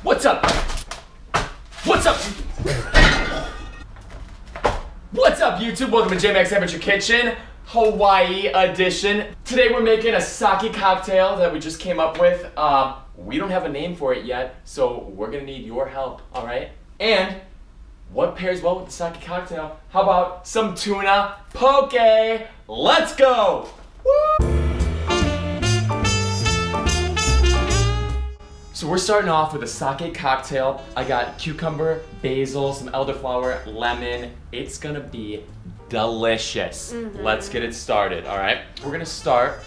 What's up? What's up? What's up, YouTube? Welcome to JMax Amateur Kitchen, Hawaii edition. Today we're making a sake cocktail that we just came up with. We don't have a name for it yet, so we're gonna need your help, all right? And what pairs well with the sake cocktail? How about some tuna poke? Let's go! Woo! So we're starting off with a sake cocktail. I got cucumber, basil, some elderflower, lemon. It's gonna be delicious. Let's get it started, all right? We're gonna start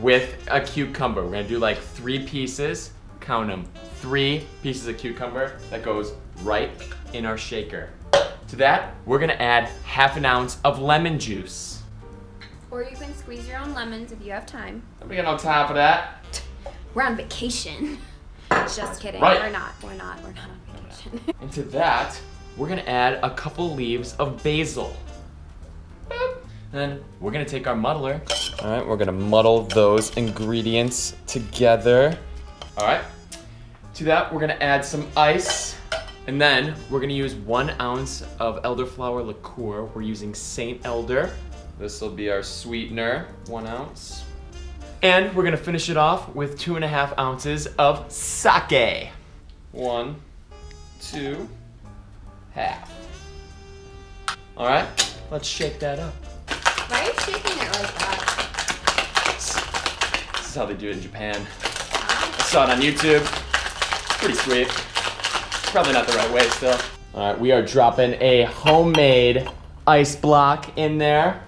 with a cucumber. We're gonna do like 3 pieces, count them. 3 pieces of cucumber that goes right in our shaker. To that, we're gonna add ½ an ounce of lemon juice. Or you can squeeze your own lemons if you have time. We got no time for that. We're on vacation. Just kidding. Right. We're not on vacation. And to that, we're gonna add a couple leaves of basil. Then we're gonna take our muddler. All right, we're gonna muddle those ingredients together. All right. To that, we're gonna add some ice. And then we're gonna use 1 ounce of elderflower liqueur. We're using Saint Elder. This will be our sweetener, 1 ounce. And we're gonna finish it off with 2½ ounces of sake. 1, 2, half. All right, let's shake that up. Why are you shaking it like that? This is how they do it in Japan. I saw it on YouTube. Pretty sweet. Probably not the right way still. All right, we are dropping a homemade ice block in there.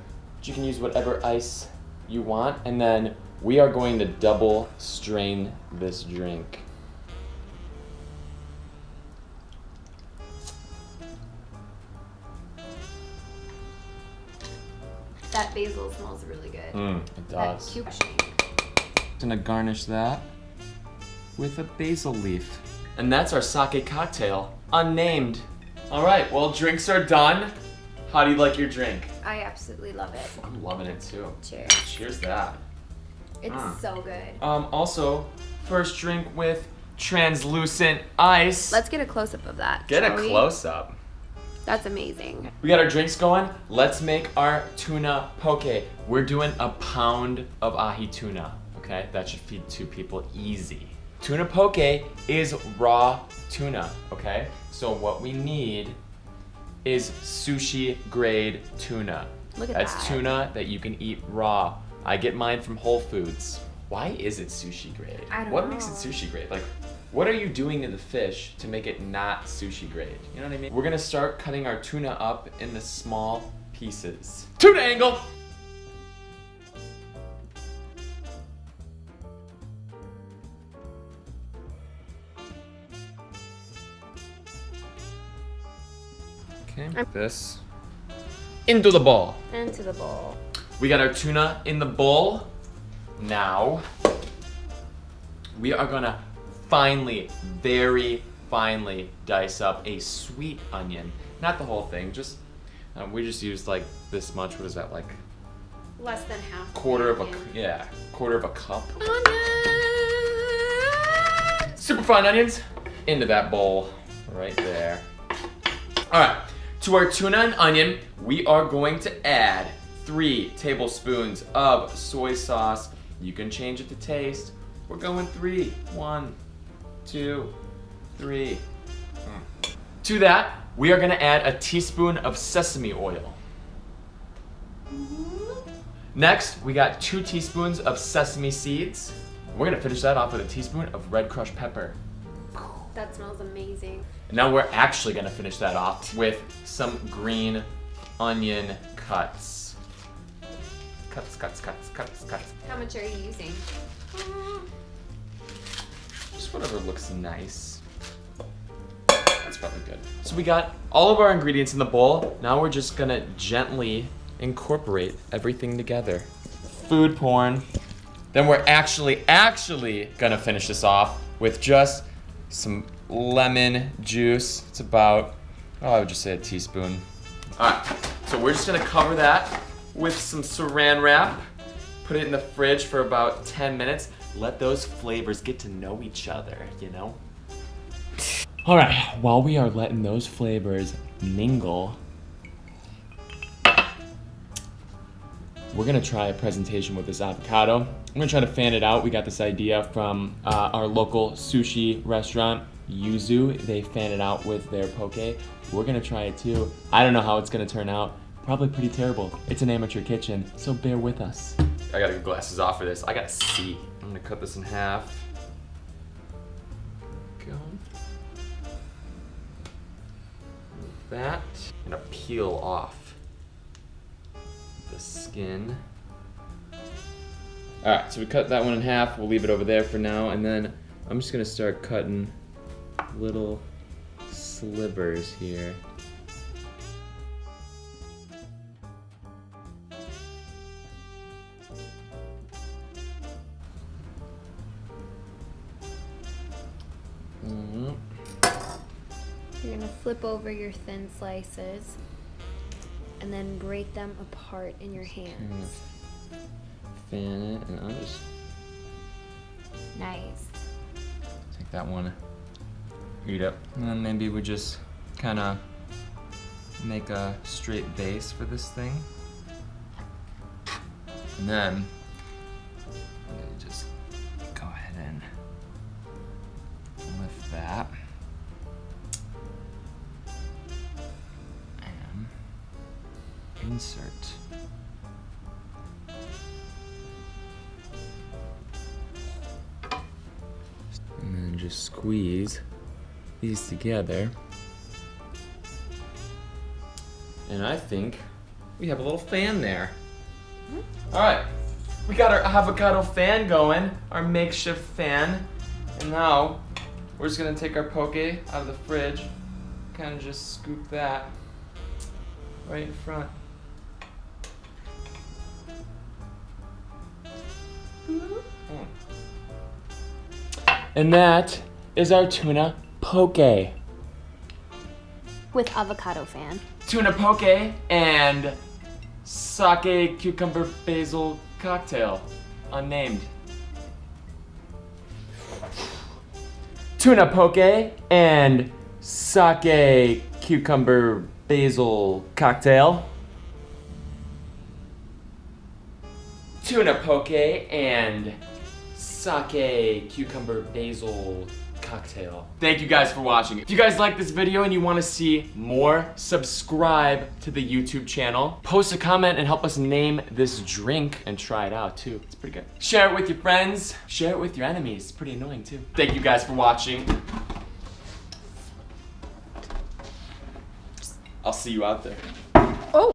You can use whatever ice you want, and then we are going to double strain this drink. That basil smells really good. It does. That Gonna garnish that with a basil leaf. And that's our sake cocktail, unnamed. All right, well, drinks are done. How do you like your drink? I absolutely love it. I'm loving it too. Cheers. Cheers that. It's so good. Also, first drink with translucent ice. Let's get a close-up of that. Get a shall we? close-up. That's amazing. We got our drinks going. Let's make our tuna poke. We're doing a pound of ahi tuna, okay? That should feed 2 people easy. Tuna poke is raw tuna, okay? So what we need is sushi grade tuna. Look at That's that. tuna that you can eat raw. I get mine from Whole Foods. Why is it sushi grade? I don't What know. makes it sushi grade? Like, what are you doing to the fish to make it not sushi grade? You know what I mean? We're gonna start cutting our tuna up into small pieces. Tuna angle! Okay, this into the bowl. Into the bowl. We got our tuna in the bowl. Now, we are gonna finely, very finely dice up a sweet onion. Not the whole thing, just, we just used like this much. What is that, like? Less than half. Quarter of a cup. Onion. Super fine onions into that bowl right there. All right, to our tuna and onion, we are going to add 3 tablespoons of soy sauce. You can change it to taste. We're going 3. 1, 2, 3. To that, we are gonna add a teaspoon of sesame oil. Next, we got 2 teaspoons of sesame seeds. We're gonna finish that off with a teaspoon of red crushed pepper. That smells amazing. And now we're actually gonna finish that off with some green onion cuts. Cuts. How much are you using? Just whatever looks nice. That's probably good. So we got all of our ingredients in the bowl. Now we're just gonna gently incorporate everything together. Food porn. Then we're actually gonna finish this off with just some lemon juice. It's about, I would just say a teaspoon. All right, so we're just gonna cover that with some saran wrap, put it in the fridge for about 10 minutes. Let those flavors get to know each other, you know? All right, while we are letting those flavors mingle, we're gonna try a presentation with this avocado. I'm gonna try to fan it out. We got this idea from our local sushi restaurant, Yuzu. They fan it out with their poke. We're gonna try it too. I don't know how it's gonna turn out. Probably pretty terrible. It's an amateur kitchen, so bear with us. I gotta get glasses off for this. I gotta see. I'm gonna cut this in half. Go. That. I'm gonna peel off the skin. All right, so we cut that one in half. We'll leave it over there for now, and then I'm just gonna start cutting little slivers here. You're gonna flip over your thin slices and then break them apart in your hands. Fan it, and I'll just Nice. take that one, eat it. And then maybe we just kind of make a straight base for this thing. And then I'm gonna just go ahead and lift that. And insert. And then just squeeze these together. And I think we have a little fan there. All right, we got our avocado fan going, our makeshift fan. And now we're just gonna take our poke out of the fridge, kind of just scoop that right in front. And that is our tuna poke. With avocado fan. Tuna poke and sake cucumber basil cocktail, unnamed. Tuna poke and sake cucumber basil cocktail. Tuna poke and sake cucumber basil cocktail. Thank you guys for watching. If you guys like this video and you want to see more, subscribe to the YouTube channel. Post a comment and help us name this drink and try it out too. It's pretty good. Share it with your friends. Share it with your enemies. It's pretty annoying too. Thank you guys for watching. I'll see you out there.